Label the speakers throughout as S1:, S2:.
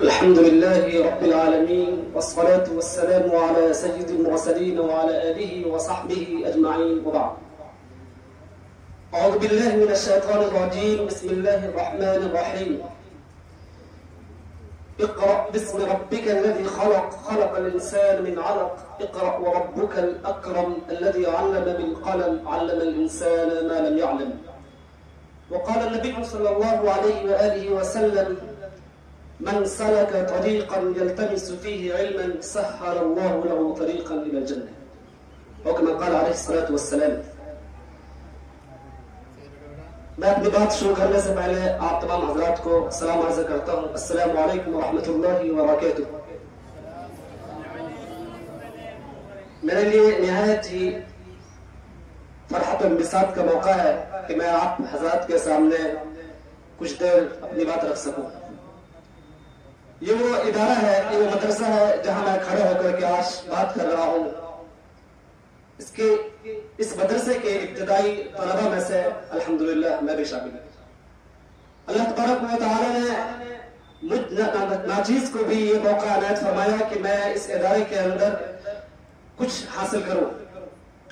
S1: الحمد لله رب العالمين والصلاة والسلام على سيد المرسلين وعلى آله وصحبه أجمعين وبعد. أعوذ بالله من الشيطان الرجيم. بسم الله الرحمن الرحيم. اقرأ باسم ربك الذي خلق، خلق الإنسان من علق. اقرأ وربك الأكرم الذي علم بالقلم، علم الإنسان ما لم يعلم. وقال النبي صلى الله عليه وآله وسلم: من سلك طريقا يلتمس فيه علما سهل الله له طريقا إلى الجنة. وكما قال عليه الصلاة والسلام. میں اپنی بات شروع کرنے سے پہلے آپ تمام حضرات کو سلام عرض کرتا ہوں. السلام علیکم ورحمۃ اللہ وبرکاتہ. میرے لیے نہایت ہی فرحت و انبساط کا موقع ہے کہ میں آپ حضرات کے سامنے کچھ دیر اپنی بات رکھ سکوں. یہ وہ ادارہ ہے، یہ وہ مدرسہ ہے جہاں میں کھڑے ہو کر کے آج بات کر رہا ہوں. اس مدرسے کے ابتدائی طلبہ میں سے الحمدللہ میں بھی شامل ہوں. اللہ تبارک و تعالی نے مجھ ناچیز کو بھی یہ موقع عنایت فرمایا کہ میں اس ادارے کے اندر کچھ حاصل کروں،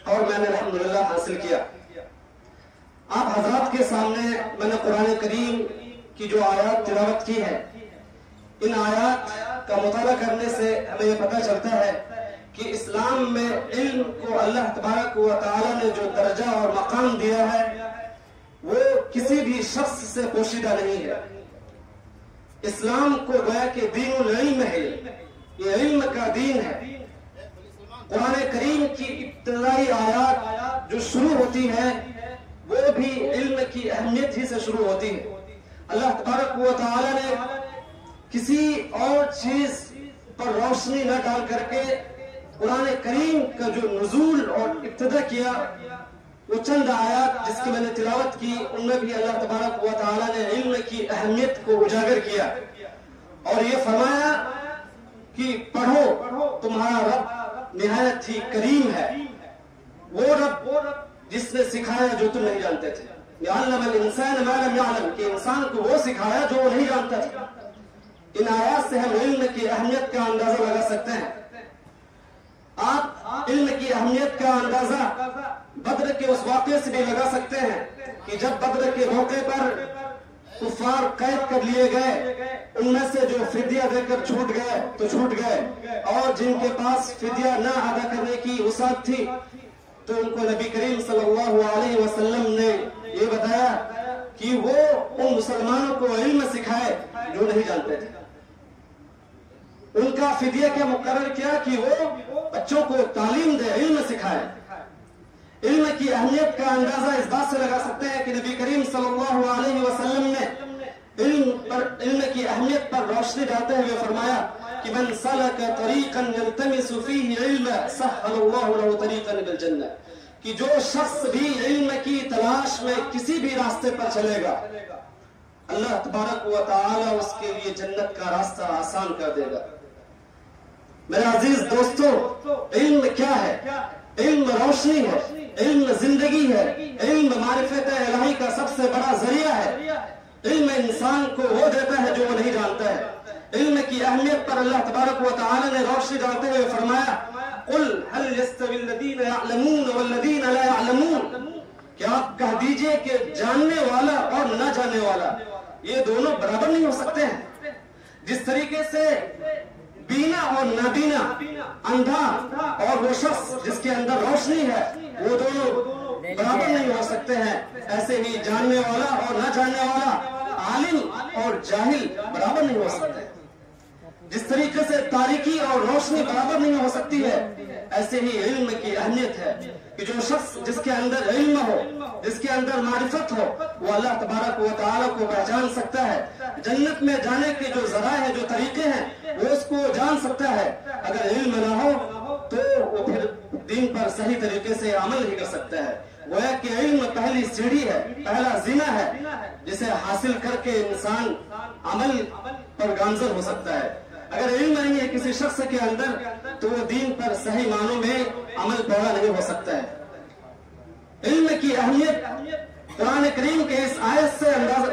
S1: اور میں نے الحمدللہ حاصل کیا. آپ حضرات کے سامنے میں نے قرآن کریم کی جو آیات تلاوت کی ہے، ان آیات کا مطالعہ کرنے سے ہمیں یہ پتہ چلتا ہے کہ اسلام میں علم کو اللہ تبارک و تعالی نے جو درجہ اور مقام دیا ہے وہ کسی بھی شخص سے پوشیدہ نہیں ہے. اسلام کو گویا کہ دین العلم ہے، یہ علم کا دین ہے. قرآن کریم کی ابتدائی آیات جو شروع ہوتی ہے وہ بھی علم کی اہمیت ہی سے شروع ہوتی ہے. اللہ تبارک و تعالی نے کسی اور چیز پر روشنی نہ ڈال کر کے قرآن کریم کا جو نزول اور ابتدا کیا، وہ چند آیات جس کی میں نے تلاوت کی، ان میں بھی اللہ تبارک و تعالی نے علم کی اہمیت کو اجاگر کیا اور یہ فرمایا کہ پڑھو، تمہارا رب نہایت ہی کریم ہے. وہ رب جس نے سکھایا جو تم نہیں جانتے تھے. علم الانسان ما لم يعلم، کہ انسان کو وہ سکھایا جو وہ نہیں جانتا تھا. ان آیات سے ہم علم کی اہمیت کا اندازہ لگا سکتے ہیں. آپ علم کی اہمیت کا اندازہ بدر کے اس واقعے سے بھی لگا سکتے ہیں کہ جب بدر کے موقع پر کفار قید کر لیے گئے، ان میں سے جو فدیہ دے کر چھوٹ گئے تو چھوٹ گئے، اور جن کے پاس فدیہ نہ ادا کرنے کی وسعت تھی تو ان کو نبی کریم صلی اللہ علیہ وسلم نے یہ بتایا کہ وہ ان مسلمانوں کو علم سکھائے جو نہیں جانتے تھے. ان کا فدیہ کیا مقرر کیا کہ وہ بچوں کو تعلیم دے، علم سکھائے. علم کی اہمیت کا اندازہ اس بات سے لگا سکتے ہیں کہ نبی کریم صلی اللہ علیہ وسلم نے علم کی اہمیت پر روشنی ڈالتے ہوئے فرمایا کہ من سلک طریقا یلتمس فیہ علما سہل اللہ لہ طریقا الی الجنہ، کہ جو شخص بھی علم کی تلاش میں کسی بھی راستے پر چلے گا، اللہ تبارک و تعالی اس کے لیے جنت کا راستہ آسان کر دے گا. میرے عزیز دوستو، علم کیا ہے؟ علم روشنی ہے، علم زندگی ہے، علم معرفت الہی کا سب سے بڑا ذریعہ ہے. علم انسان کو وہ دیتا ہے جو وہ نہیں جانتا ہے. علم کی اہمیت پر اللہ تبارک و تعالی نے روشنی ڈالتے ہوئے فرمایا قل هل يستوي الذين يعلمون والذين لا يعلمون، کہ آپ کہہ دیجئے کہ جاننے والا اور نہ جاننے والا یہ دونوں برابر نہیں ہو سکتے ہیں. جس طریقے سے بینا اور نابینا، اندھا اور وہ شخص جس کے اندر روشنی ہے، وہ دونوں برابر نہیں ہو سکتے ہیں، ایسے ہی جاننے والا اور نہ جاننے والا، عالم اور جاہل برابر نہیں ہو سکتے. جس طریقے سے تاریکی اور روشنی برابر نہیں ہو سکتی ہے، ایسے ہی علم کی اہمیت ہے کہ جو شخص جس کے اندر علم ہو، جس کے اندر معرفت ہو، وہ اللہ تبارک و تعالی کو پہچان سکتا ہے. جنت میں جانے کے جو ذرائع ہیں، جو طریقے ہیں، وہ اس کو جان سکتا ہے. اگر علم نہ ہو تو وہ پھر دین پر صحیح طریقے سے عمل نہیں کر سکتا ہے. گویا کہ علم پہلی سیڑھی ہے، پہلا زینہ ہے جسے حاصل کر کے انسان عمل پر گامزن ہو سکتا ہے. اگر علم نہیں ہے کسی شخص کے اندر تو وہ دین پر صحیح معنوں میں عمل پیدا نہیں ہو سکتا ہے. علم کی اہمیت قرآن کریم کے اس آیت سے اندازہ